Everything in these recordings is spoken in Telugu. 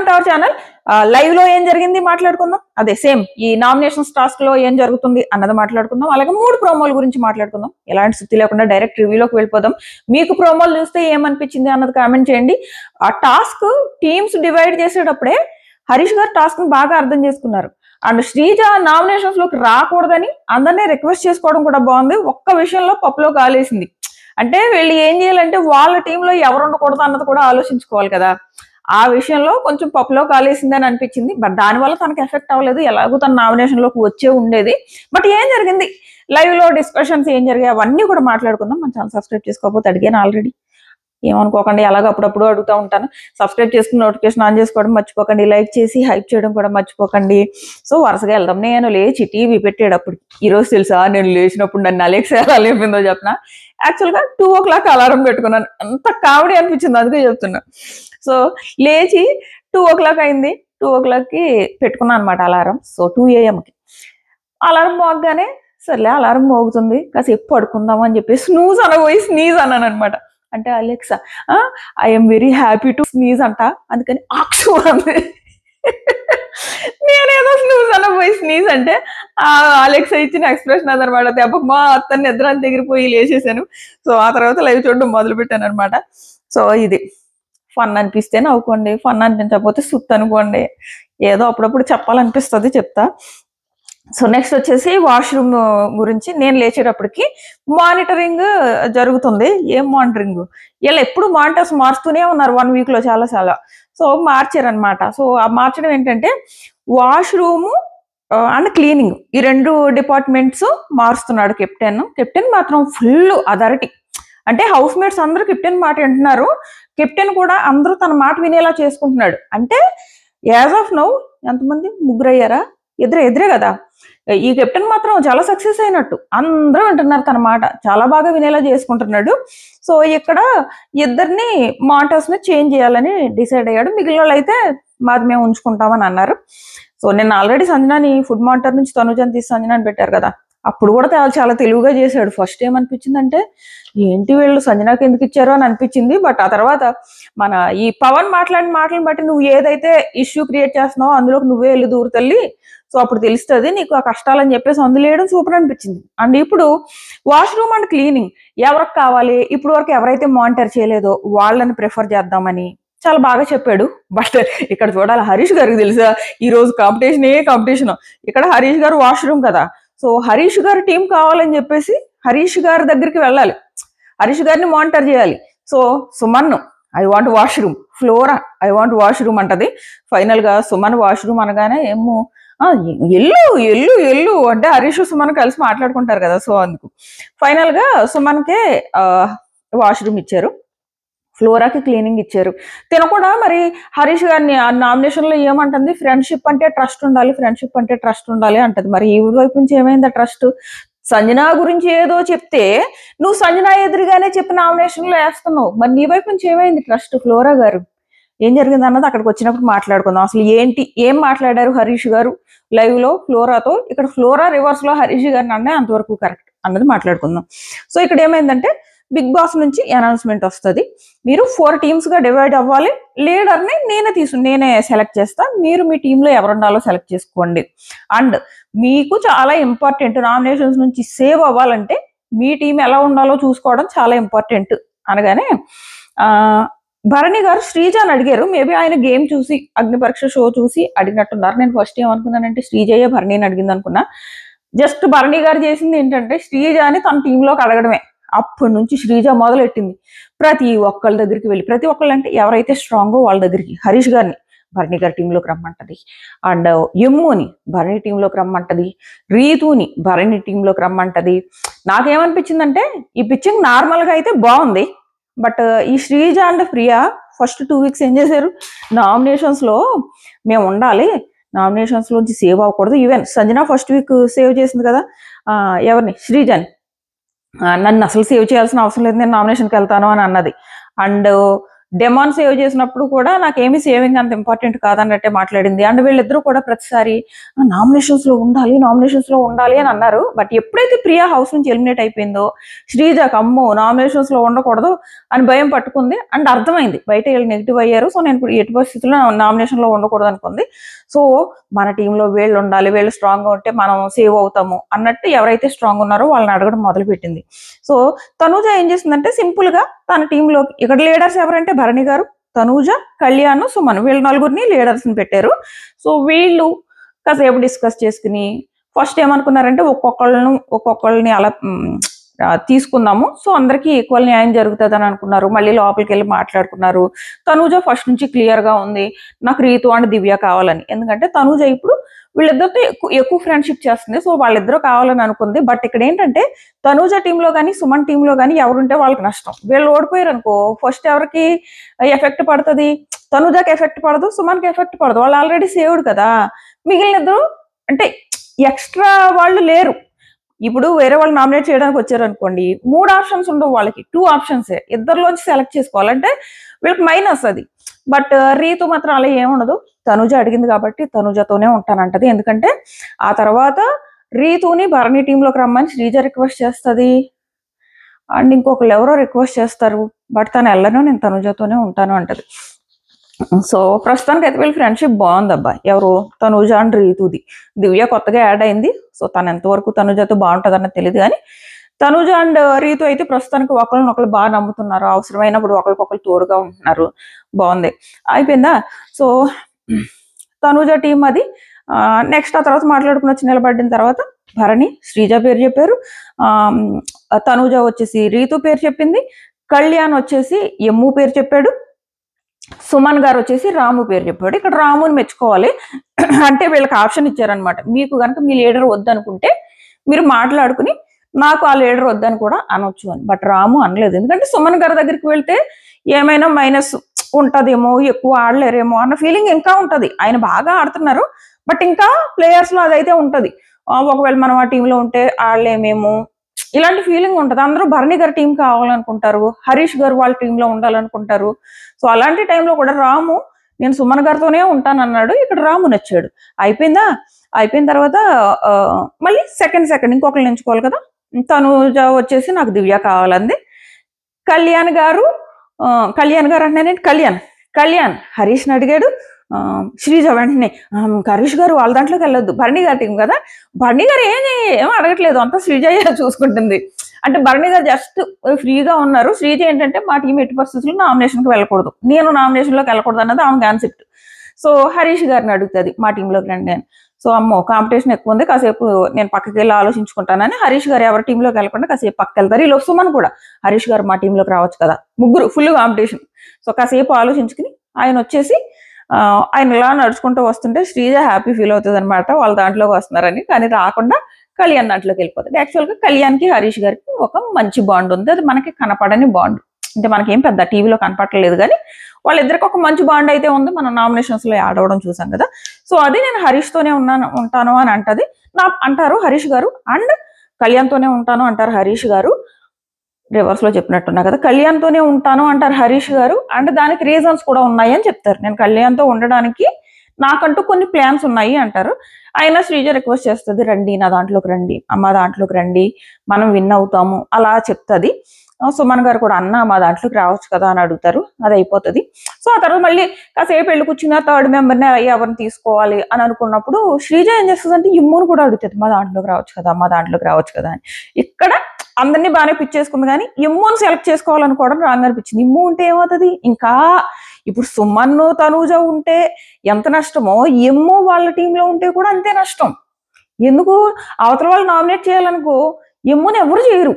To our channel. లైవ్ లో ఏం జరిగింది మాట్లాడుకుందాం, అదే సేమ్ ఈ నామినేషన్స్ టాస్క్ లో ఏం జరుగుతుంది అన్నది మాట్లాడుకుందాం. అలాగే 3 ప్రోమోల గురించి మాట్లాడుకుందాం. ఎలాంటి స్థితి లేకుండా డైరెక్ట్ రివ్యూలోకి వెళ్ళిపోదాం. మీకు ప్రోమోలు చూస్తే ఏమనిపించింది అన్నది కామెంట్ చేయండి. ఆ టాస్క్ టీమ్స్ డివైడ్ చేసేటప్పుడే హరీష్ గారు టాస్క్ ని బాగా అర్థం చేసుకున్నారు. అండ్ శ్రీజ నామినేషన్స్ లోకి రాకూడదని అందరినీ రిక్వెస్ట్ చేసుకోవడం కూడా బాగుంది. ఒక్క విషయంలో పప్పులో కాలేసింది. అంటే వీళ్ళు ఏం చేయాలంటే వాళ్ళ టీంలో ఎవరు ఉండకూడదు అన్నది కూడా ఆలోచించుకోవాలి కదా. ఆ విషయంలో కొంచెం పప్పులో కాలేసిందని అనిపించింది. బట్ దానివల్ల తనకు ఎఫెక్ట్ అవ్వలేదు, ఎలాగో తన నామినేషన్ లోకి వచ్చే ఉండేది. బట్ ఏం జరిగింది లైవ్ లో, డిస్కషన్స్ ఏం జరిగాయి అవన్నీ కూడా మాట్లాడుకుందాం. మన ఛానల్ సబ్స్క్రైబ్ చేసుకోకపోతే అడిగాను ఆల్రెడీ, ఏమనుకోకండి, అలాగ అప్పుడప్పుడు అడుగుతూ ఉంటాను. సబ్స్క్రైబ్ చేసుకుని నోటిఫికేషన్ ఆన్ చేసుకోవడం మర్చిపోకండి, లైక్ చేసి హైప్ చేయడం కూడా మర్చిపోకండి. సో వరుసగా వెళ్దాం. నేను లేచి టీవీ పెట్టేటప్పుడు ఈరోజు తెలుసా, నేను లేచినప్పుడు నన్ను అలెక్సా ఎలా లేపిందో చెప్పిన. యాక్చువల్గా 2 o'clock అలారం పెట్టుకున్నాను. అంత కామెడీ అనిపించింది, అందుకే చెప్తున్నా. సో లేచి 2 o'clock అయింది. 2 o'clockకి పెట్టుకున్నాను అనమాట అలారం. సో 2 AM అలారం మోగగానే సర్లే అలారం మోగుతుంది కాసేపు పడుకుందాం అని చెప్పి స్నూజ్ అనబోయి స్నీజ్ అన్నాను అనమాట. అంటే Alexa I'm very happy to sneeze అంట, అందుకని ఆక్సు అంది. నేనేదో స్నూజ్ అనబోయి స్నీజ్ అంటే అలెక్సా ఇచ్చిన ఎక్స్ప్రెషన్ అదనమాట. దెబ్బకు మా అత్తని నిద్రాన్ని దగ్గరిపోయి లేచేసాను. సో ఆ తర్వాత లైవ్ చూడడం మొదలు పెట్టాను అనమాట. సో ఇది ఫన్ అనిపిస్తే నవ్వుకోండి, ఫన్ అనిపించకపోతే సుత్ అనుకోండి. ఏదో అప్పుడప్పుడు చెప్పాలనిపిస్తుంది, చెప్తా. సో నెక్స్ట్ వచ్చేసి వాష్రూమ్ గురించి. నేను లేచేటప్పటికి మానిటరింగ్ జరుగుతుంది. ఏం మానిటరింగ్, వీళ్ళు ఎప్పుడు మానిటర్స్ మారుస్తూనే ఉన్నారు 1 week లో చాలా. సో మార్చారనమాట. సో ఆ మార్చడం ఏంటంటే వాష్రూమ్ అండ్ క్లీనింగ్, ఈ 2 డిపార్ట్మెంట్స్ మారుస్తున్నాడు కెప్టెన్ మాత్రం ఫుల్ అథారిటీ. అంటే హౌస్ మేట్స్ అందరూ కెప్టెన్ మాట వింటున్నారు. కెప్టెన్ కూడా అందరూ తన మాట వినేలా చేసుకుంటున్నాడు. అంటే యాజ్ ఆఫ్ నౌ ఎంతమంది, 3 అయ్యారా, ఎదురే కదా. ఈ కెప్టెన్ మాత్రం చాలా సక్సెస్ అయినట్టు, అందరూ వింటున్నారు తన మాట, చాలా బాగా వినేలా చేసుకుంటున్నాడు. సో ఇక్కడ 2 మానిటర్స్ ని చేంజ్ చేయాలని డిసైడ్ అయ్యాడు. మిగిలిన వాళ్ళు అయితే మాది మేము ఉంచుకుంటామని అన్నారు. సో నేను ఆల్రెడీ సంజనాని ఫుడ్ మానిటర్ నుంచి తనుజని తీసి సంజనాని పెట్టారు కదా, అప్పుడు కూడా చాలా తెలివిగా చేశాడు. ఫస్ట్ ఏమనిపించిందంటే ఏంటి వీళ్ళు సంజనాకి ఎందుకు ఇచ్చారో అని అనిపించింది. బట్ ఆ తర్వాత మన ఈ పవన్ మాట్లాడిన మాటలను బట్టి నువ్వు ఏదైతే ఇష్యూ క్రియేట్ చేస్తున్నావో అందులోకి నువ్వే వెళ్ళి దూరు తల్లి, సో అప్పుడు తెలుస్తుంది నీకు ఆ కష్టాలని చెప్పేసి అందులేయడం సూపర్ అనిపించింది. అండ్ ఇప్పుడు వాష్రూమ్ అండ్ క్లీనింగ్ ఎవరికి కావాలి, ఇప్పుడు వరకు ఎవరైతే మానిటర్ చేయలేదో వాళ్ళని ప్రిఫర్ చేద్దామని చాలా బాగా చెప్పాడు. బట్ ఇక్కడ చూడాలి, హరీష్ గారికి తెలుసా ఈ రోజు కాంపిటీషన్. ఇక్కడ హరీష్ గారు వాష్రూమ్ కదా, సో హరీష్ గారి టీం కావాలని చెప్పేసి హరీష్ గారి దగ్గరికి వెళ్ళాలి, హరీష్ గారిని మానిటర్ చేయాలి. So Suman I want washroom, flora I want washroom అంటది. ఫైనల్ గా సుమన్ వాష్రూమ్ అనగానే ఏమో ఎల్లు అంటే హరీష్ సుమన్ కలిసి మాట్లాడుకుంటారు కదా. సో అందుకు ఫైనల్ గా సుమన్కే వాష్రూమ్ ఇచ్చారు, ఫ్లోరాకి క్లీనింగ్ ఇచ్చారు. తిన కూడా మరి హరీష్ గారిని ఆ నామినేషన్ లో ఏమంటుంది, ఫ్రెండ్షిప్ అంటే ట్రస్ట్ ఉండాలి అంటది. మరి ఈ వైపు నుంచి ఏమైంది ఆ ట్రస్ట్? సంజన గురించి ఏదో చెప్తే నువ్వు సంజన ఎదురుగానే చెప్పి నామినేషన్ లో వేస్తున్నావు, మరి నీ వైపు నుంచి ఏమైంది ట్రస్ట్? ఫ్లోరా గారు ఏం జరిగింది అన్నది అక్కడికి వచ్చినప్పుడు మాట్లాడుకుందాం. అసలు ఏం మాట్లాడారు హరీష్ గారు లైవ్ లో ఫ్లోరాతో, ఇక్కడ ఫ్లోరా రివర్స్ లో హరీష్ గారిని అన్నా అంతవరకు కరెక్ట్ అన్నది మాట్లాడుకుందాం. సో ఇక్కడ ఏమైందంటే బిగ్ బాస్ నుంచి అనౌన్స్మెంట్ వస్తుంది, మీరు 4 teams గా డివైడ్ అవ్వాలి, లీడర్ని నేనే సెలెక్ట్ చేస్తా, మీరు మీ టీంలో ఎవరు ఉండాలో సెలెక్ట్ చేసుకోండి. అండ్ మీకు చాలా ఇంపార్టెంట్, నామినేషన్స్ నుంచి సేవ్ అవ్వాలంటే మీ టీం ఎలా ఉండాలో చూసుకోవడం చాలా ఇంపార్టెంట్ అనగానే భరణి గారు శ్రీజని అడిగారు. మేబీ ఆయన గేమ్ చూసి, అగ్ని పరీక్ష షో చూసి అడిగినట్టున్నారు. నేను ఫస్ట్ ఏమనుకున్నానంటే శ్రీజయ్య భరణిని అడిగింది అనుకున్నా. జస్ట్ భరణి గారు చేసింది ఏంటంటే శ్రీజని తన టీంలోకి అడగడమే. అప్పటి నుంచి శ్రీజ మొదలెట్టింది ప్రతి ఒక్కళ్ళ దగ్గరికి వెళ్ళి, ప్రతి ఒక్కళ్ళు అంటే ఎవరైతే స్ట్రాంగో వాళ్ళ దగ్గరికి, హరీష్ గారిని భరణి గారి టీంలోకి రమ్మంటది, అండ్ యమ్ముని భరణి టీంలోకి రమ్మంటది, రీతుని భరణి టీంలోకి రమ్మంటది. నాకేమనిపించిందంటే ఈ పిచ్చింగ్ నార్మల్గా అయితే బాగుంది, బట్ ఈ Sreeja and Priya first 2 weeks ఏం చేశారు, నామినేషన్స్ లో మేము ఉండాలి, నామినేషన్స్ లోంచి సేవ్ అవ్వకూడదు. Even Sanjana first week save చేసింది కదా ఎవరిని, శ్రీజని, నన్ను అసలు సేవ్ చేయాల్సిన అవసరం లేదు, నేను నామినేషన్కి వెళ్తాను అని అన్నది. అండ్ డెమాన్ సేవ్ చేసినప్పుడు కూడా నాకేమీ సేవింగ్ అంత ఇంపార్టెంట్ కాదన్నట్టే మాట్లాడింది. అండ్ వీళ్ళిద్దరూ కూడా ప్రతిసారి నామినేషన్స్ లో ఉండాలి అని అన్నారు. బట్ ఎప్పుడైతే ప్రియా హౌస్ నుంచి ఎలిమినేట్ అయిపోయిందో శ్రీజాకి అమ్మో నామినేషన్స్ లో ఉండకూడదు అని భయం పట్టుకుంది. అండ్ అర్థమైంది బయట వీళ్ళు నెగిటివ్ అయ్యారు, సో నేను ఇప్పుడు ఎట్టి పరిస్థితుల్లో నామినేషన్ లో ఉండకూడదు అనుకుంది. సో మన టీంలో వీళ్ళు ఉండాలి, వీళ్ళు స్ట్రాంగ్ గా ఉంటే మనం సేవ్ అవుతాము అన్నట్టు ఎవరైతే స్ట్రాంగ్ ఉన్నారో వాళ్ళని అడగడం మొదలు పెట్టింది. సో తనూజ ఏం చేసిందంటే సింపుల్ గా తన టీంలో ఇక్కడ లీడర్స్ ఎవరంటే భరణి గారు, తనూజ, కళ్యాణ్, సుమన్ వీళ్ళ నలుగురిని లీడర్స్ ని పెట్టారు. సో వీళ్ళు కాసేపు డిస్కస్ చేసుకుని ఫస్ట్ ఏమనుకున్నారంటే ఒక్కొక్కళ్ళని అలా తీసుకుందాము, సో అందరికీ ఈక్వల్ న్యాయం జరుగుతుంది అని అనుకున్నారు. మళ్ళీ లోపలికి వెళ్ళి మాట్లాడుకున్నారు. తనూజ ఫస్ట్ నుంచి క్లియర్ గా ఉంది నాకు రీతు అండ్ దివ్య కావాలని. ఎందుకంటే తనూజ ఇప్పుడు వీళ్ళిద్దరితో ఎక్కువ ఫ్రెండ్షిప్ చేస్తుంది, సో వాళ్ళిద్దరూ కావాలని అనుకుంది. బట్ ఇక్కడ ఏంటంటే తనూజ టీంలో కానీ సుమన్ టీంలో కానీ ఎవరుంటే వాళ్ళకి నష్టం. వీళ్ళు ఓడిపోయారు అనుకో ఫస్ట్ ఎవరికి ఎఫెక్ట్ పడుతుంది? తనూజకి ఎఫెక్ట్ పడదు, సుమన్కి ఎఫెక్ట్ పడదు, వాళ్ళు ఆల్రెడీ సేవ్డ్ కదా. మిగిలిన ఇద్దరు అంటే ఎక్స్ట్రా వాళ్ళు లేరు. ఇప్పుడు వేరే వాళ్ళు నామినేట్ చేయడానికి వచ్చారు అనుకోండి, 3 ఆప్షన్స్ ఉండవు వాళ్ళకి, 2 ఆప్షన్సే. ఇద్దరిలోంచి సెలెక్ట్ చేసుకోవాలంటే వీళ్ళకి మైనస్ అది. బట్ రీతు మాత్రం అలా ఏముండదు. తనూజ అడిగింది కాబట్టి తనూజతోనే ఉంటానంటది. ఎందుకంటే ఆ తర్వాత రీతుని భరణి టీంలోకి రమ్మని శ్రీజ రిక్వెస్ట్ చేస్తుంది. అండ్ ఇంకొకరు ఎవరో రిక్వెస్ట్ చేస్తారు, బట్ తను వెళ్ళను, నేను తనూజతోనే ఉంటాను అంటది. సో ప్రస్తుతానికి అయితే వీళ్ళ ఫ్రెండ్షిప్ బాగుంది అబ్బా. ఎవరు? తనూజ అండ్ రీతుది. దివ్య కొత్తగా యాడ్ అయింది, సో తను ఎంతవరకు తనూజతో బాగుంటుంది అన్నది తెలియదు. కానీ తనూజ అండ్ రీతు అయితే ప్రస్తుతానికి ఒకరినొకరు బాగా నమ్ముతున్నారు, అవసరమైనప్పుడు ఒకరికొకరు తోడుగా ఉంటున్నారు. బాగుంది. అయిపోయిందా? సో తనూజ టీం అది. నెక్స్ట్ ఆ తర్వాత మాట్లాడుకుని వచ్చి నిలబడిన తర్వాత భరణి శ్రీజ పేరు చెప్పారు, తనూజ వచ్చేసి రీతు పేరు చెప్పింది, కళ్యాణ్ వచ్చేసి ఎమ్ము పేరు చెప్పాడు, సుమన్ గారు వచ్చేసి రాము పేరు చెప్పాడు. ఇక్కడ రాముని మెచ్చుకోవాలి. అంటే వీళ్ళకి ఆప్షన్ ఇచ్చారనమాట, మీకు కనుక మీ లీడర్ వద్దనుకుంటే మీరు మాట్లాడుకుని నాకు ఆ లీడర్ వద్దని కూడా అనొచ్చు అని. బట్ రాము అనలేదు. ఎందుకంటే సుమన్ గారి దగ్గరికి వెళ్తే ఏమైనా మైనస్ ఉంటదేమో, ఎక్కువ ఆడలేరేమో అన్న ఫీలింగ్ ఇంకా ఉంటది. ఆయన బాగా ఆడుతున్నారు, బట్ ఇంకా ప్లేయర్స్ లో అదైతే ఉంటది. ఒకవేళ మనం ఆ టీంలో ఉంటే ఆడలేమేమో ఇలాంటి ఫీలింగ్ ఉంటుంది. అందరూ భరణి గారి టీం కావాలనుకుంటారు, హరీష్ గారు వాళ్ళ టీంలో ఉండాలనుకుంటారు. సో అలాంటి టైంలో కూడా రాము నేను సుమన్ గారితోనే ఉంటానన్నాడు. ఇక్కడ రాము నచ్చాడు. అయిపోయిందా? అయిపోయిన తర్వాత మళ్ళీ సెకండ్ ఇంకొకరిని ఎంచుకోవాలి కదా. తనూజ వచ్చేసి నాకు దివ్య కావాలంది. కళ్యాణ్ గారు అంటే కళ్యాణ్ హరీష్ని అడిగాడు. శ్రీజ వెంటనే హరీష్ గారు వాళ్ళ దాంట్లోకి వెళ్ళొద్దు, భరణి గారి టీం కదా, భరణి గారు ఏం అడగట్లేదు, అంతా శ్రీజ చూసుకుంటుంది. అంటే భరణి గారు జస్ట్ ఫ్రీగా ఉన్నారు. శ్రీజ ఏంటంటే మా టీం ఎట్టి పరిస్థితుల్లో నామినేషన్కి వెళ్ళకూడదు, నేను నామినేషన్లోకి వెళ్ళకూడదు అన్నది ఆమె కాన్సెప్ట్. సో హరీష్ గారిని అడుగుతుంది మా టీంలోకి రండి అని. సో అమ్మో కాంపిటీషన్ ఎక్కువ ఉంది, కాసేపు నేను పక్కకి వెళ్ళి ఆలోచించుకుంటానని హరీష్ గారు ఎవరి టీంలోకి వెళ్ళకుండా కాసేపు పక్కకి వెళ్తారు. ఈ సుమన్ కూడా హరీష్ గారు మా టీంలోకి రావచ్చు కదా, ముగ్గురు ఫుల్ కాంపిటీషన్. సో కాసేపు ఆలోచించుకుని ఆయన వచ్చేసి ఆయన ఇలా నడుచుకుంటూ వస్తుంటే శ్రీజ హ్యాపీ ఫీల్ అవుతుంది అనమాట, వాళ్ళ దాంట్లోకి వస్తున్నారని. కానీ రాకుండా కళ్యాణ్ దాంట్లోకి వెళ్ళిపోతుంది. యాక్చువల్గా కళ్యాణ్కి హరీష్ గారికి ఒక మంచి బాండ్ ఉంది, అది మనకి కనపడని బాండ్. అంటే మనకేం పెద్ద టీవీలో కనపడలేదు కానీ వాళ్ళిద్దరికి ఒక మంచి బాండ్ అయితే ఉంది. మనం నామినేషన్స్ లో యాడ్ అవ్వడం చూసాం కదా. సో అది నేను హరీష్ తోనే ఉంటాను అని అంటది అంటారు హరీష్ గారు. అండ్ కళ్యాణ్ తోనే ఉంటాను అంటారు హరీష్ గారు. రివర్స్ లో చెప్పినట్టున్నా కదా, కళ్యాణ్ తోనే ఉంటాను అంటారు హరీష్ గారు. అండ్ దానికి రీజన్స్ కూడా ఉన్నాయి అని చెప్తారు. నేను కళ్యాణ్తో ఉండడానికి నాకంటూ కొన్ని ప్లాన్స్ ఉన్నాయి అంటారు. అయినా శ్రీజ రిక్వెస్ట్ చేస్తుంది, రండి నా దాంట్లోకి రండి, అమ్మ దాంట్లోకి రండి, మనం విన్ అవుతాము అలా చెప్తుంది. సుమన్ గారు కూడా అన్న మా దాంట్లోకి రావచ్చు కదా అని అడుగుతారు, అది అయిపోతుంది. సో ఆ తర్వాత మళ్ళీ కాసేపు వెళ్ళి కూర్చున్న థర్డ్ మెంబర్ని ఎవరిని తీసుకోవాలి అని అనుకున్నప్పుడు శ్రీజ ఏం చేస్తుంది అంటే ఇమ్మును కూడా అడుగుతుంది, మా దాంట్లోకి రావచ్చు కదా అని. ఇక్కడ అందరినీ బాగానే పిచ్చేసుకుంది కానీ ఇమ్మును సెలెక్ట్ చేసుకోవాలనుకోవడం రాంగ్ అనిపించింది. ఇమ్ము ఉంటే ఏమవుతుంది, ఇంకా ఇప్పుడు సుమన్ తనూజ ఉంటే ఎంత నష్టమో ఇమ్ము వాళ్ళ టీంలో ఉంటే కూడా అంతే నష్టం. ఎందుకు అవతల వాళ్ళు నామినేట్ చేయాలనుకో ఎమ్ముని ఎవరు చేయరు,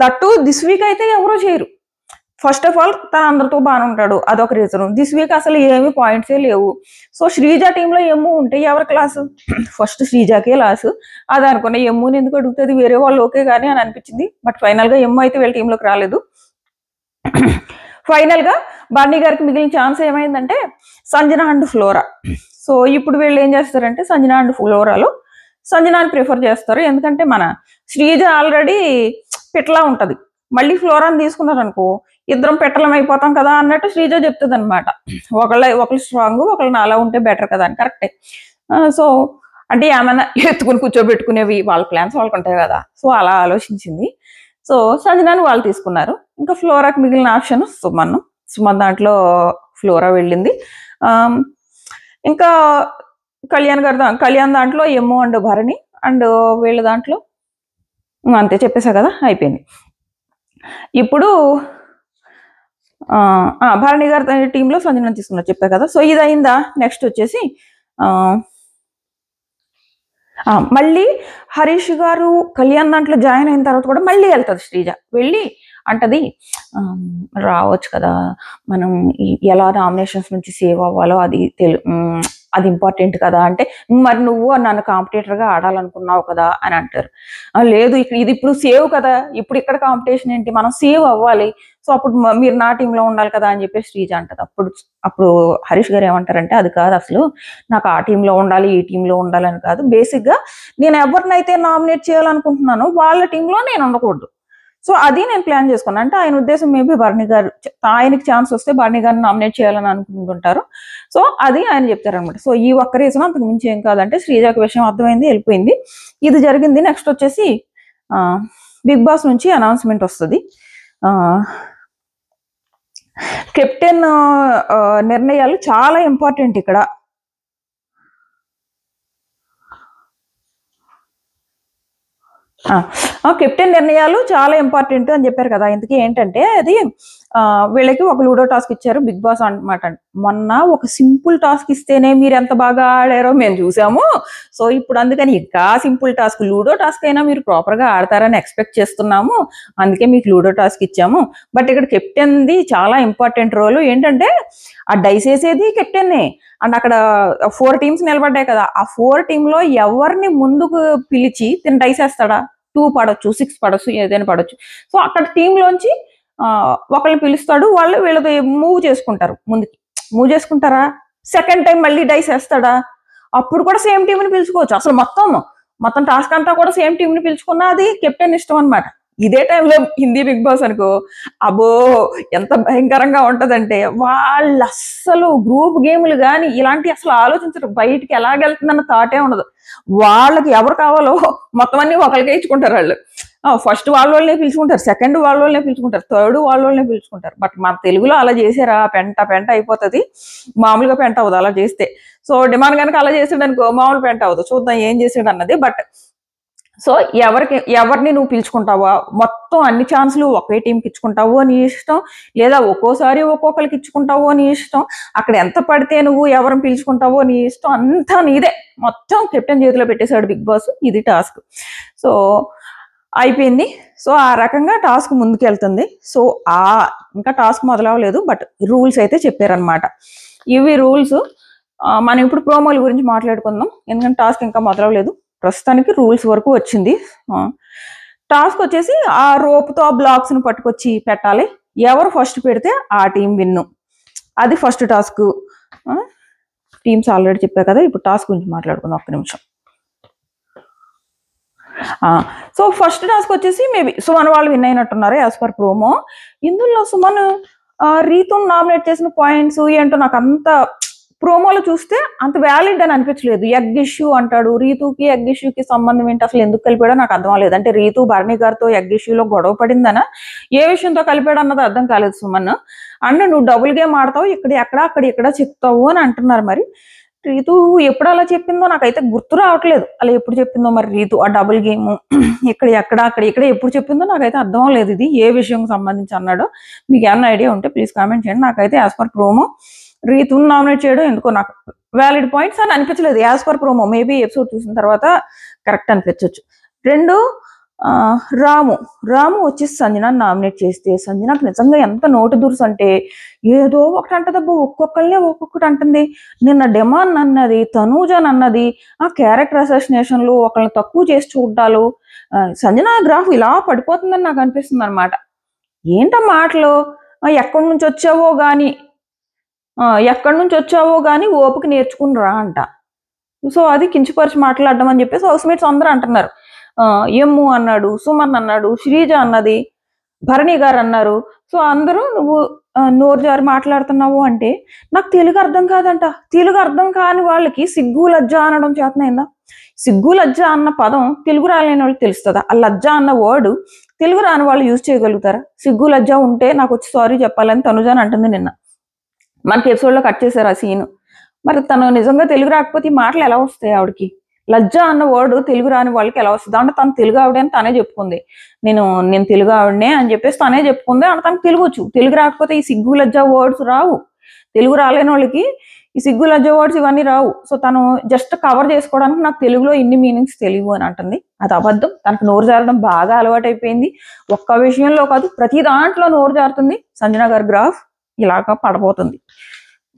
దట్టు దిస్ వీక్ అయితే ఎవరు చేయరు. ఫస్ట్ ఆఫ్ ఆల్ తను అందరితో బాగానే ఉంటాడు, అదొక రీజన్. దిస్ వీక్ అసలు ఏమి పాయింట్సే లేవు. సో శ్రీజ టీంలో ఎమ్ము ఉంటే ఎవరి క్లాసు, ఫస్ట్ శ్రీజాకే లాసు. అది అనుకున్నా, ఎమ్ముని ఎందుకు అడుగుతుంది, వేరే వాళ్ళు ఓకే కానీ అని అనిపించింది. బట్ ఫైనల్ గా ఎమ్ము అయితే వీళ్ళ టీంలోకి రాలేదు. ఫైనల్ గా బన్నీ గారికి మిగిలిన ఛాన్స్ ఏమైందంటే సంజన అండ్ ఫ్లోరా. సో ఇప్పుడు వీళ్ళు ఏం చేస్తారంటే సంజన అండ్ ఫ్లోరాలో సంజనాని ప్రిఫర్ చేస్తారు. ఎందుకంటే మన శ్రీజ ఆల్రెడీ పిట్లా ఉంటది, మళ్ళీ ఫ్లోరాని తీసుకున్నారు అనుకో ఇద్దరం పెట్టలం అయిపోతాం కదా అన్నట్టు శ్రీజ చెప్తుంది అనమాట. ఒకళ్ళు స్ట్రాంగ్, ఒకళ్ళు నాలా ఉంటే బెటర్ కదా అని. కరెక్టే. సో అంటే ఏమైనా ఎత్తుకుని కూర్చోబెట్టుకునేవి వాళ్ళ ప్లాన్స్ వాళ్ళకు ఉంటాయి కదా. సో అలా ఆలోచించింది. సో సంజనాని వాళ్ళు తీసుకున్నారు. ఇంకా ఫ్లోరాకి మిగిలిన ఆప్షన్ సుమన్ దాంట్లో ఫ్లోరా వెళ్ళింది. ఇంకా కళ్యాణ్ దాంట్లో ఎమ్ము అండ్ భరణి, అండ్ వీళ్ళ దాంట్లో అంతే చెప్పేసా కదా, అయిపోయింది. ఇప్పుడు భరణి గారి టీంలో సంజన తీసుకున్నారు చెప్పా కదా. సో ఇది అయిందా. నెక్స్ట్ వచ్చేసి మళ్ళీ హరీష్ గారు కళ్యాణ్ దాంట్లో జాయిన్ అయిన తర్వాత కూడా మళ్ళీ వెళ్తుంది శ్రీజ. వెళ్ళి అంటది, రావచ్చు కదా మనం ఎలా నామినేషన్స్ నుంచి సేవ్ అవ్వాలో అది ఇంపార్టెంట్ కదా అంటే, మరి నువ్వు నన్ను కాంపిటేటర్గా ఆడాలనుకున్నావు కదా అని అంటారు. లేదు ఇది ఇప్పుడు సేవ్ కదా, ఇప్పుడు ఇక్కడ కాంపిటీషన్ ఏంటి, మనం సేవ్ అవ్వాలి, సో అప్పుడు మీరు నా టీంలో ఉండాలి కదా అని చెప్పి శ్రీజ అంటది. అప్పుడు హరీష్ గారు ఏమంటారంటే, అది కాదు అసలు, నాకు ఆ టీంలో ఉండాలి ఈ టీంలో ఉండాలని కాదు, బేసిక్గా నేను ఎవరినైతే నామినేట్ చేయాలనుకుంటున్నానో వాళ్ళ టీంలో నేను ఉండకూడదు. సో అది నేను ప్లాన్ చేసుకున్నాను. అంటే ఆయన ఉద్దేశం మేబీ భరణి గారు, ఆయనకి ఛాన్స్ వస్తే భరణి గారిని నామినేట్ చేయాలని అనుకుంటుంటారు. సో అది ఆయన చెప్తారనమాట. సో ఈ ఒక్క రీజన్, అంతకు మించి ఏం కాదంటే శ్రీజాకి విషయం అర్థమైంది, వెళ్ళిపోయింది. ఇది జరిగింది. నెక్స్ట్ వచ్చేసి బిగ్ బాస్ నుంచి అనౌన్స్మెంట్ వస్తుంది. కెప్టెన్ నిర్ణయాలు చాలా ఇంపార్టెంట్ ఇక్కడ. కెప్టెన్ నిర్ణయాలు చాలా ఇంపార్టెంట్ అని చెప్పారు కదా. ఇందుకే ఏంటంటే అది వీళ్ళకి ఒక లూడో టాస్క్ ఇచ్చారు బిగ్ బాస్ అనమాట. మొన్న ఒక సింపుల్ టాస్క్ ఇస్తేనే మీరు ఎంత బాగా ఆడారో మేము చూసాము. సో ఇప్పుడు అందుకని ఇంకా సింపుల్ టాస్క్, లూడో టాస్క్ అయినా మీరు ప్రాపర్గా ఆడతారని ఎక్స్పెక్ట్ చేస్తున్నాము, అందుకే మీకు లూడో టాస్క్ ఇచ్చాము. బట్ ఇక్కడ కెప్టెన్ది చాలా ఇంపార్టెంట్ రోల్. ఏంటంటే ఆ డైస్ వేసేది కెప్టెన్నే. అండ్ అక్కడ 4 టీమ్స్ నిలబడ్డాయి కదా, ఆ 4 టీంలో ఎవరిని ముందుకు పిలిచి తిని డైస్ వేస్తాడా, 2 పడవచ్చు, 6 పడవచ్చు, ఏదైనా పడవచ్చు. సో అక్కడ టీంలోంచి ఒకళ్ళని పిలుస్తాడు, వాళ్ళు వీళ్ళది మూవ్ చేసుకుంటారు, ముందుకి మూవ్ చేసుకుంటారా, సెకండ్ టైం మళ్ళీ డైస్ వేస్తాడా, అప్పుడు కూడా సేమ్ టీంని పిలుచుకోవచ్చు. అసలు మొత్తం టాస్క్ అంతా కూడా సేమ్ టీంని పిలుచుకున్నా అది కెప్టెన్ ఇష్టం అనమాట. ఇదే టైంలో హిందీ బిగ్ బాస్ అనుకో, అబ్బో ఎంత భయంకరంగా ఉంటదంటే, వాళ్ళు అస్సలు గ్రూప్ గేములు కానీ ఇలాంటి అసలు ఆలోచించరు, బయటికి ఎలాగెళ్తుందన్న థాటే ఉండదు. వాళ్ళకి ఎవరు కావాలో మొత్తం అన్ని ఒకరికే ఇచ్చుకుంటారు. వాళ్ళు ఫస్ట్ వాళ్ళనే పిలుచుకుంటారు, సెకండ్ వాళ్ళనే పిలుచుకుంటారు, థర్డ్ వాళ్ళనే పిలుచుకుంటారు. బట్ మన తెలుగులో అలా చేసారా పెంట అయిపోతుంది, మామూలుగా పెంట అవ్వదు అలా చేస్తే. సో డిమాండ్ కనుక అలా చేసాడు అనుకో, మామూలు పెంట అవ్వదు. చూద్దాం ఏం చేసాడు అన్నది. బట్ సో ఎవరిని నువ్వు పిలుచుకుంటావా, మొత్తం అన్ని ఛాన్సులు ఒకే టీంకి ఇచ్చుకుంటావో నీ ఇష్టం, లేదా ఒక్కోసారి ఒక్కొక్కరికి ఇచ్చుకుంటావో నీ ఇష్టం, అక్కడ ఎంత పడితే నువ్వు ఎవరిని పిలుచుకుంటావో నీ ఇష్టం, అంతా నీదే. మొత్తం కెప్టెన్ చేతిలో పెట్టేశాడు బిగ్ బాస్. ఇది టాస్క్. సో అయిపోయింది. సో ఆ రకంగా టాస్క్ ముందుకెళ్తుంది. సో ఇంకా టాస్క్ మొదలవలేదు, బట్ రూల్స్ అయితే చెప్పారనమాట. ఇవి రూల్స్. మనం ఇప్పుడు ప్రోమోల గురించి మాట్లాడుకుందాం, ఎందుకంటే టాస్క్ ఇంకా మొదలవలేదు. ప్రస్తుతానికి రూల్స్ వరకు వచ్చింది. టాస్క్ వచ్చేసి ఆ రోప్తో ఆ బ్లాక్స్ని పట్టుకొచ్చి పెట్టాలి. ఎవరు ఫస్ట్ పెడితే ఆ టీం విన్ను. అది ఫస్ట్ టాస్క్. టీమ్స్ ఆల్రెడీ చెప్పా కదా, ఇప్పుడు టాస్క్ గురించి మాట్లాడుకుందాం ఒక్క నిమిషం. సో ఫస్ట్ టాస్క్ వచ్చేసి మేబీ సుమన్ వాళ్ళు విన్ అయినట్టున్నారు యాజ్ పర్ ప్రోమో. ఇందులో సుమన్ రీతుని నామినేట్ చేసిన పాయింట్స్ ఏంటో నాకు అంత ప్రోమోలో చూస్తే అంత వ్యాలిడ్ అని అనిపించలేదు. ఎగ్ ఇష్యూ అంటాడు, రీతుకి ఎగ్ ఇష్యూకి సంబంధం ఏంటి, అసలు ఎందుకు కలిపాడో నాకు అర్థం అవ్వలేదు. అంటే రీతు భరణి గారితో ఎగ్ ఇష్యూలో గొడవ పడిందనా, ఏ విషయంతో కలిపాడు అన్నది అర్థం కాలేదు సుమన్. అండ్ నువ్వు డబుల్ గేమ్ ఆడతావు, అక్కడ ఇక్కడ చెప్తావు అని అంటున్నారు. మరి రీతు ఎప్పుడు అలా చెప్పిందో నాకైతే గుర్తు రావట్లేదు. అలా ఎప్పుడు చెప్పిందో మరి రీతు ఆ డబుల్ గేమ్ ఇక్కడ ఎప్పుడు చెప్పిందో నాకైతే అర్థం అవ్వలేదు. ఇది ఏ విషయంకి సంబంధించి అన్నాడో మీకు ఏమన్నా ఐడియా ఉంటే ప్లీజ్ కామెంట్ చేయండి. నాకైతే యాజ్ పర్ ప్రోమో రీతుని నామినేట్ చేయడం ఎందుకో నాకు వ్యాలిడ్ పాయింట్స్ అని అనిపించలేదు as per promo. Maybe episode చూసిన తర్వాత కరెక్ట్ అనిపించవచ్చు. 2 రాము వచ్చేసి సంజనాన్ని నామినేట్ చేస్తే, సంజనాకు నిజంగా ఎంత నోటు దురుసు అంటే ఏదో ఒకటి అంటదబ్బా, ఒక్కొక్కళ్ళనే ఒక్కొక్కటి అంటుంది. నిన్న డెమాన్ అన్నది, తనూజన్ అన్నది, ఆ క్యారెక్టర్ అసాసినేషన్లు, ఒకళ్ళని తక్కువ చేసి చూడాలు, సంజనా గ్రాఫ్ ఇలా పడిపోతుందని నాకు అనిపిస్తుంది అనమాట. ఏంట మాటలు, ఎక్కడి నుంచి వచ్చావో గాని ఓపిక నేర్చుకుని రా అంట. సో అది కించపరిచి మాట్లాడడం అని చెప్పేసి హౌస్ మేట్స్ అందరూ అంటున్నారు. ఎమ్ము అన్నాడు, సుమన్ అన్నాడు, శ్రీజ అన్నది, భరణి గారు అన్నారు. సో అందరూ నువ్వు నోరు జారి మాట్లాడుతున్నావు అంటే నాకు తెలుగు అర్థం కాదంట. తెలుగు అర్థం కాని వాళ్ళకి సిగ్గు లజ్జ అనడం చేతనైందా? సిగ్గు లజ్జ అన్న పదం తెలుగు రాలేని వాళ్ళకి తెలుస్తుందా? ఆ లజ్జ అన్న వర్డ్ తెలుగు రాని వాళ్ళు యూజ్ చేయగలుగుతారా? సిగ్గు లజ్జ ఉంటే నాకు వచ్చి సారీ చెప్పాలని తనుజాన్ అంటుంది నిన్న. మనకి ఎపిసోడ్లో కట్ చేశారు ఆ సీన్. మరి తను నిజంగా తెలుగు రాకపోతే ఈ మాటలు ఎలా వస్తాయి ఆవిడకి? లజ్జ అన్న వర్డ్ తెలుగు రాని వాళ్ళకి ఎలా వస్తుంది? అంటే తను తెలుగు ఆవిడ అని తనే చెప్పుకుంది. నేను తెలుగు ఆవిడనే అని చెప్పేసి తనే చెప్పుకుంది. అంటే తనకు తెలుగు వచ్చు. తెలుగు రాకపోతే ఈ సిగ్గు లజ్జ వర్డ్స్ రావు. తెలుగు రాలేని వాళ్ళకి ఈ సిగ్గు లజ్జ వర్డ్స్ ఇవన్నీ రావు. సో తను జస్ట్ కవర్ చేసుకోవడానికి నాకు తెలుగులో ఇన్ని మీనింగ్స్ తెలియవు అని అంటుంది. అది అబద్ధం. తనకు నోరు జారడం బాగా అలవాటు అయిపోయింది. ఒక్క విషయంలో కాదు, ప్రతి దాంట్లో నోరు జారుతుంది. సంజన గారి గ్రాఫ్ ఇలాగా పడబోతుంది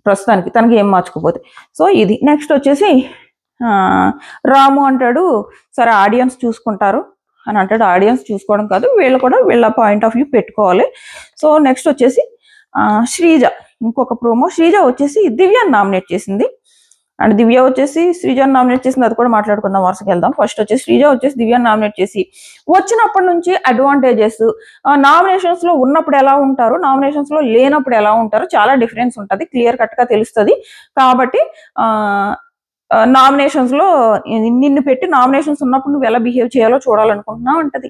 ప్రస్తుతానికి, తనకి ఏం మార్చుకోపోతే. సో ఇది నెక్స్ట్ వచ్చేసి రాము అంటాడు, సరే ఆడియన్స్ చూసుకుంటారు అని అంటాడు. ఆడియన్స్ చూసుకోవడం కాదు, వీళ్ళు కూడా వీళ్ళ పాయింట్ ఆఫ్ వ్యూ పెట్టుకోవాలి. సో నెక్స్ట్ వచ్చేసి శ్రీజ, ఇంకొక ప్రోమో. శ్రీజ వచ్చేసి దివ్యాన్ని నామినేట్ చేసింది. అండ్ దివ్య వచ్చేసి శ్రీజాని నామినేట్ చేసింది. అది కూడా మాట్లాడుకుందాం, వరుసకి వెళ్దాం. ఫస్ట్ వచ్చేసి శ్రీజ వచ్చేసి దివ్యాన్ని నామినేట్ చేసి వచ్చినప్పటి నుంచి అడ్వాంటేజెస్, నామినేషన్స్ లో ఉన్నప్పుడు ఎలా ఉంటారు, నామినేషన్స్ లో లేనప్పుడు ఎలా ఉంటారు, చాలా డిఫరెన్స్ ఉంటుంది, క్లియర్ కట్ గా తెలుస్తుంది. కాబట్టి నామినేషన్స్ లో నిన్ను పెట్టి నామినేషన్స్ ఉన్నప్పుడు నువ్వు ఎలా బిహేవ్ చేయాలో చూడాలనుకుంటున్నావు అంటది.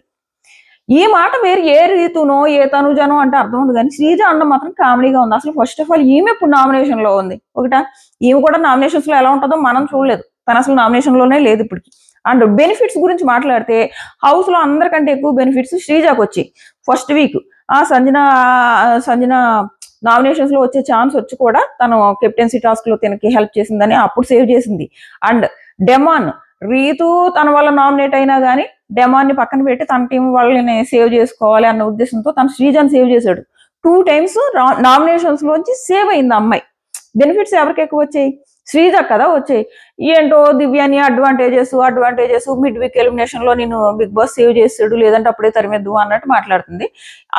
ఈ మాట వేరు ఏ రీతునో ఏ తనుజనో అంటే అర్థం ఉంది, కానీ శ్రీజ అన్న మాత్రం కామెడీగా ఉంది. అసలు ఫస్ట్ ఆఫ్ ఆల్ ఈమె ఇప్పుడు నామినేషన్ లో ఉంది. ఒకటా, ఈమె కూడా నామినేషన్స్ లో ఎలా ఉంటుందో మనం చూడలేదు. తను అసలు నామినేషన్ లోనే లేదు ఇప్పటికి. అండ్ బెనిఫిట్స్ గురించి మాట్లాడితే హౌస్ లో అందరికంటే ఎక్కువ బెనిఫిట్స్ శ్రీజాకి వచ్చి ఫస్ట్ వీక్. సంజన నామినేషన్స్ లో వచ్చే ఛాన్స్ వచ్చి కూడా తను కెప్టెన్సీ టాస్క్ లో తనకి హెల్ప్ చేసిందని అప్పుడు సేవ్ చేసింది. అండ్ డెమాన్, రీతు తన వల్ల నామినేట్ అయినా కానీ డెమాన్ని పక్కన పెట్టి తన టీం వాళ్ళని సేవ్ చేసుకోవాలి అన్న ఉద్దేశంతో తను శ్రీజాన్ సేవ్ చేశాడు. 2 times నామినేషన్స్ లోంచి సేవ్ అయింది అమ్మాయి. బెనిఫిట్స్ ఎవరికి ఎక్కువ వచ్చాయి? శ్రీజ కదా వచ్చాయి. ఏంటో దివ్యాని అడ్వాంటేజెస్ మిడ్ వీక్ ఎలిమినేషన్ లో నేను బిగ్ బాస్ సేవ్ చేసాడు, లేదంటే అప్పుడే తరిమేద్దు అన్నట్టు మాట్లాడుతుంది.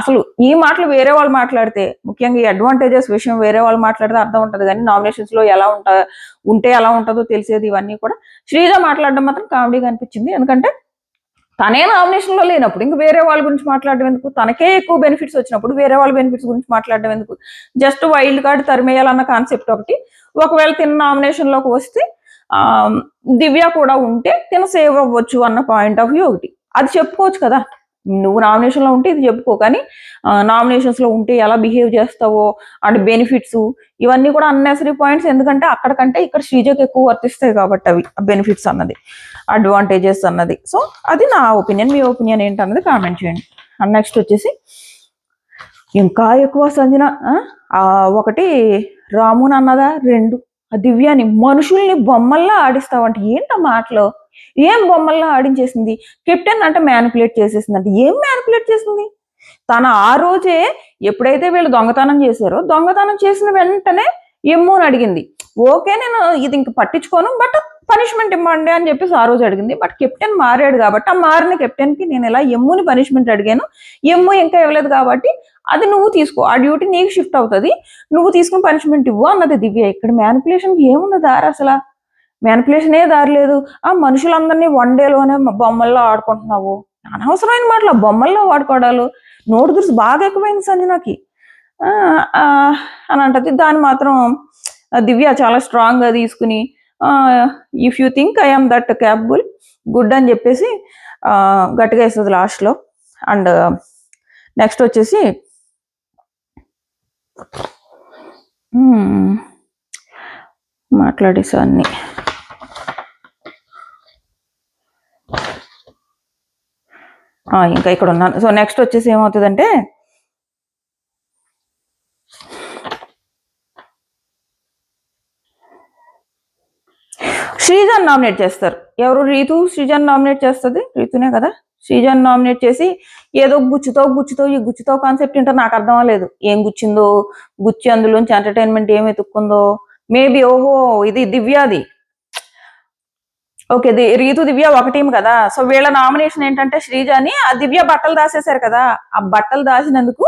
అసలు ఈ మాటలు వేరే వాళ్ళు మాట్లాడితే, ముఖ్యంగా ఈ అడ్వాంటేజెస్ విషయం వేరే వాళ్ళు మాట్లాడితే అర్థం ఉంటుంది, కానీ నామినేషన్స్ లో ఎలా ఉంటే ఎలా ఉంటుందో తెలిసేది. ఇవన్నీ కూడా శ్రీజ మాట్లాడడం మాత్రం కామెడీగా అనిపించింది. ఎందుకంటే తనే నామినేషన్ లో లేనప్పుడు ఇంక వేరే వాళ్ళ గురించి మాట్లాడడం ఎందుకు? తనకే ఎక్కువ బెనిఫిట్స్ వచ్చినప్పుడు వేరే వాళ్ళ బెనిఫిట్స్ గురించి మాట్లాడడం ఎందుకు? జస్ట్ వైల్డ్ కార్డ్ తరిమేయాలన్న కాన్సెప్ట్ ఒకటి. ఒకవేళ తిన్న నామినేషన్ లోకి వస్తే దివ్య కూడా ఉంటే తిన సేవ్ అవ్వచ్చు అన్న పాయింట్ ఆఫ్ వ్యూ ఒకటి. అది చెప్పుకోవచ్చు కదా, నువ్వు నామినేషన్ లో ఉంటే ఇది చెప్పుకో, కానీ నామినేషన్స్ లో ఉంటే ఎలా బిహేవ్ చేస్తావో అండ్ బెనిఫిట్స్ ఇవన్నీ కూడా అన్నెసరీ పాయింట్స్. ఎందుకంటే అక్కడికంటే ఇక్కడ శ్రీజకి ఎక్కువ వర్తిస్తాయి కాబట్టి అవి బెనిఫిట్స్ అన్నది, అడ్వాంటేజెస్ అన్నది. సో అది నా ఒపీనియన్. మీ ఒపీనియన్ ఏంటన్నది కామెంట్ చేయండి. అండ్ నెక్స్ట్ వచ్చేసి ఇంకా ఎక్కువ సంజన ఒకటి రాముని అన్నదా, 2 దివ్యాని మనుషుల్ని బొమ్మల్లా ఆడిస్తావంట. ఏంట మాటలో? ఏం బొమ్మల్లా ఆడించేసింది? కెప్టెన్ అంటే మ్యానిపులేట్ చేసేసింది అంటే ఏం మ్యానిపులేట్ చేసింది? తన ఆ రోజే ఎప్పుడైతే వీళ్ళు దొంగతనం చేశారో, దొంగతనం చేసిన వెంటనే ఎమ్ముని అడిగింది. ఓకే నేను ఇది ఇంక పట్టించుకోను, బట్ పనిష్మెంట్ ఇవ్వండి అని చెప్పేసి ఆ రోజు అడిగింది. బట్ కెప్టెన్ మారాడు కాబట్టి ఆ మారిన కెప్టెన్ కి నేను ఇలా ఎమ్ముని పనిష్మెంట్ అడిగాను, ఎమ్ము ఇంకా ఇవ్వలేదు కాబట్టి అది నువ్వు తీసుకో, ఆ డ్యూటీ నీకు షిఫ్ట్ అవుతుంది, నువ్వు తీసుకుని పనిష్మెంట్ ఇవ్వు అన్నది దివ్య. ఇక్కడ మ్యానిపులేషన్కి ఏముంది దారి? అసలు మ్యానిపులేషనే దారి లేదు. మనుషులందరినీ 1 dayలోనే బొమ్మల్లో ఆడుకుంటున్నావు, అనవసరమైన మాటలు బొమ్మల్లో వాడుకోవడాలు, నోటు దురుసు బాగా ఎక్కువైంది సంజనకి అని అంటది. దాన్ని మాత్రం దివ్య చాలా స్ట్రాంగ్ గా తీసుకుని if you think I'm that capable good అని చెప్పేసి గట్టిగా వేస్తుంది లాస్ట్ లో. అండ్ నెక్స్ట్ వచ్చేసి మాట్లాడేసా అన్ని. ఇంకా ఇక్కడ ఉన్నాను. సో నెక్స్ట్ వచ్చేసి ఏమవుతుందంటే శ్రీజాన్ నామినేట్ చేస్తారు. ఎవరు? రీతు శ్రీజాన్ నామినేట్ చేస్తుంది. రీతునే కదా. శ్రీజాన్ నామినేట్ చేసి ఏదో గుచ్చుతో ఈ గుచ్చుతో కాన్సెప్ట్ ఏంటో నాకు అర్థం అవ్వలేదు. ఏం గుచ్చిందో, గుచ్చి అందులోంచి ఎంటర్టైన్మెంట్ ఏం ఎత్తుక్కుందో. మేబీ ఓహో ఇది దివ్యాది. ఓకే, రీతు దివ్య ఒక టీం కదా. సో వీళ్ళ నామినేషన్ ఏంటంటే శ్రీజాని ఆ దివ్య బట్టలు దాసేశారు కదా, ఆ బట్టలు దాసినందుకు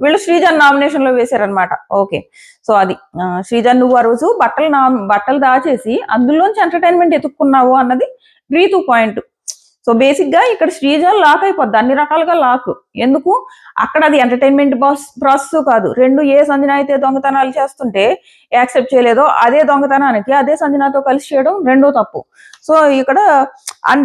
వీళ్ళు శ్రీజాన్ నామినేషన్ లో వేశారనమాట. ఓకే, సో అది శ్రీజాన్ నువ్వు ఆ రోజు బట్టలు దాచేసి అందులోంచి ఎంటర్టైన్మెంట్ ఎత్తుక్కున్నావు అన్నది రీతు పాయింట్. సో బేసిక్ గా ఇక్కడ శ్రీజ లాక్ అయిపోద్ది, అన్ని రకాలుగా లాక్. ఎందుకు? అక్కడ అది ఎంటర్టైన్మెంట్ ప్రాసెస్ కాదు. రెండు ఏ సంజన అయితే దొంగతనాలు చేస్తుంటే యాక్సెప్ట్ చేయలేదో అదే దొంగతనానికి అదే సంజనతో కలిసి చేయడం రెండో తప్పు. సో ఇక్కడ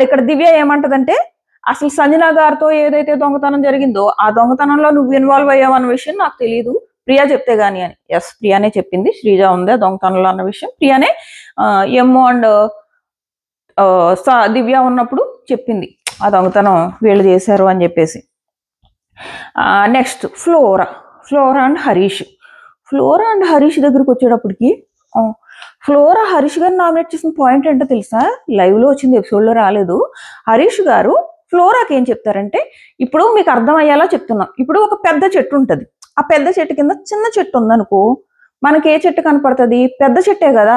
ఇక్కడ దివ్య ఏమంటదంటే, అసలు సంజన గారితో ఏదైతే దొంగతనం జరిగిందో ఆ దొంగతనంలో నువ్వు ఇన్వాల్వ్ అయ్యావు అన్న విషయం నాకు తెలియదు, ప్రియా చెప్తే గానీ అని. ఎస్, ప్రియానే చెప్పింది శ్రీజ ఉంది దొంగతనంలో అన్న విషయం. ప్రియానే ఎమ్మో అండ్ దివ్య ఉన్నప్పుడు చెప్పింది ఆ దొంగతనం వీళ్ళు చేశారు అని చెప్పేసి. Next flora and Harish. Flora and Harish దగ్గరికి వచ్చేటప్పటికి ఫ్లోరా హరీష్ గారు నామినేట్ చేసిన పాయింట్ ఏంటో తెలుసా? లైవ్ లో వచ్చింది, ఎపిసోడ్ లో రాలేదు. హరీష్ గారు ఫ్లోరాకి ఏం చెప్తారంటే, ఇప్పుడు మీకు అర్థం అయ్యేలా చెప్తున్నాం. ఇప్పుడు ఒక పెద్ద చెట్టు ఉంటుంది, ఆ పెద్ద చెట్టు కింద చిన్న చెట్టు ఉందనుకో, మనకి ఏ చెట్టు కనపడుతుంది? పెద్ద చెట్టే కదా.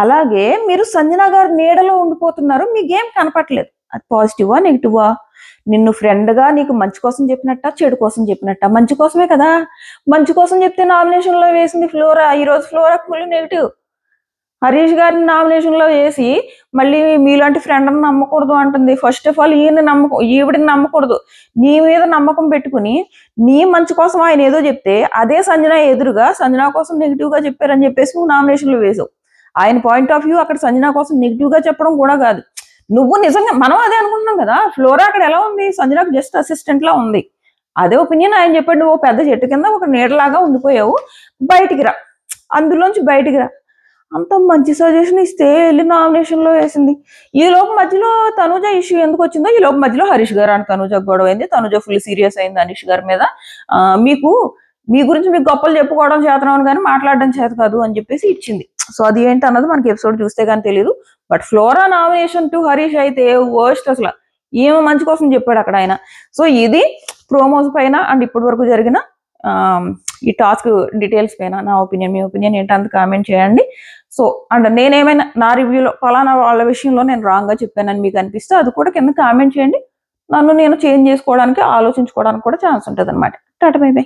అలాగే మీరు సంజన గారి నీడలో ఉండిపోతున్నారు, మీకేం కనపట్లేదు. అది పాజిటివా నెగిటివా? నిన్ను ఫ్రెండ్గా నీకు మంచి కోసం చెప్పినట్ట చెడు కోసం చెప్పినట్ట? మంచి కోసమే కదా. మంచి కోసం చెప్తే నామినేషన్ లో వేసింది ఫ్లోరా. ఈరోజు ఫ్లోరా ఫుల్ నెగిటివ్. హరీష్ గారిని నామినేషన్ లో వేసి మళ్ళీ మీలాంటి ఫ్రెండ్ని నమ్మకూడదు అంటుంది. ఫస్ట్ ఆఫ్ ఆల్ ఈవిడిని నమ్మకూడదు. నీ మీద నమ్మకం పెట్టుకుని నీ మంచి కోసం ఆయన ఏదో చెప్తే అదే సంజన ఎదురుగా సంజన కోసం నెగిటివ్ గా చెప్పారని చెప్పేసి నువ్వు నామినేషన్ లో వేసావు. ఆయన పాయింట్ ఆఫ్ వ్యూ అక్కడ సంజన కోసం నెగిటివ్ గా చెప్పడం కూడా కాదు. నువ్వు నిజంగా మనం అదే అనుకుంటున్నాం కదా. ఫ్లోరా అక్కడ ఎలా ఉంది? సంజనకు జస్ట్ అసిస్టెంట్ లా ఉంది. అదే ఒపీనియన్ ఆయన చెప్పాడు. నువ్వు పెద్ద చెట్టు కింద ఒక నీడలాగా ఉండిపోయావు, బయటికి రా, అందులోంచి బయటికి రా. అంత మంచి సజెషన్ ఇస్తే వెళ్ళి నామినేషన్ లో వేసింది. ఈ లోపు మధ్యలో తనుజ ఇష్యూ ఎందుకు వచ్చిందో, ఈ లోపు మధ్యలో హరీష్ గారు అండ్ తనుజ గొడవ అయింది. తనుజ ఫుల్ సీరియస్ అయింది హరీష్ గారి మీద. మీ గురించి మీకు గొప్పలు చెప్పుకోవడం చేతనం కానీ మాట్లాడడం చేత కాదు అని చెప్పేసి ఇచ్చింది. సో అది ఏంటి అన్నది మనకి ఎపిసోడ్ చూస్తే కానీ తెలియదు. But flora nomination to Harish అయితే వర్స్ట్. అసలు ఏమో మంచి కోసం చెప్పాడు అక్కడ ఆయన. సో ఇది ప్రోమోస్ పైన అండ్ ఇప్పటి వరకు జరిగిన ఈ టాస్క్ డీటెయిల్స్ పైన నా ఒపీనియన్. మీ ఒపీనియన్ ఏంటంత కామెంట్ చేయండి. సో అండ్ నేనేమైనా నా రివ్యూలో ఫలానా వాళ్ళ విషయంలో నేను రాంగ్గా చెప్పానని మీకు అనిపిస్తే అది కూడా కింద కామెంట్ చేయండి. నన్ను నేను చేంజ్ చేసుకోవడానికి ఆలోచించుకోవడానికి కూడా ఛాన్స్ ఉంటుంది అనమాట. Tata bye by.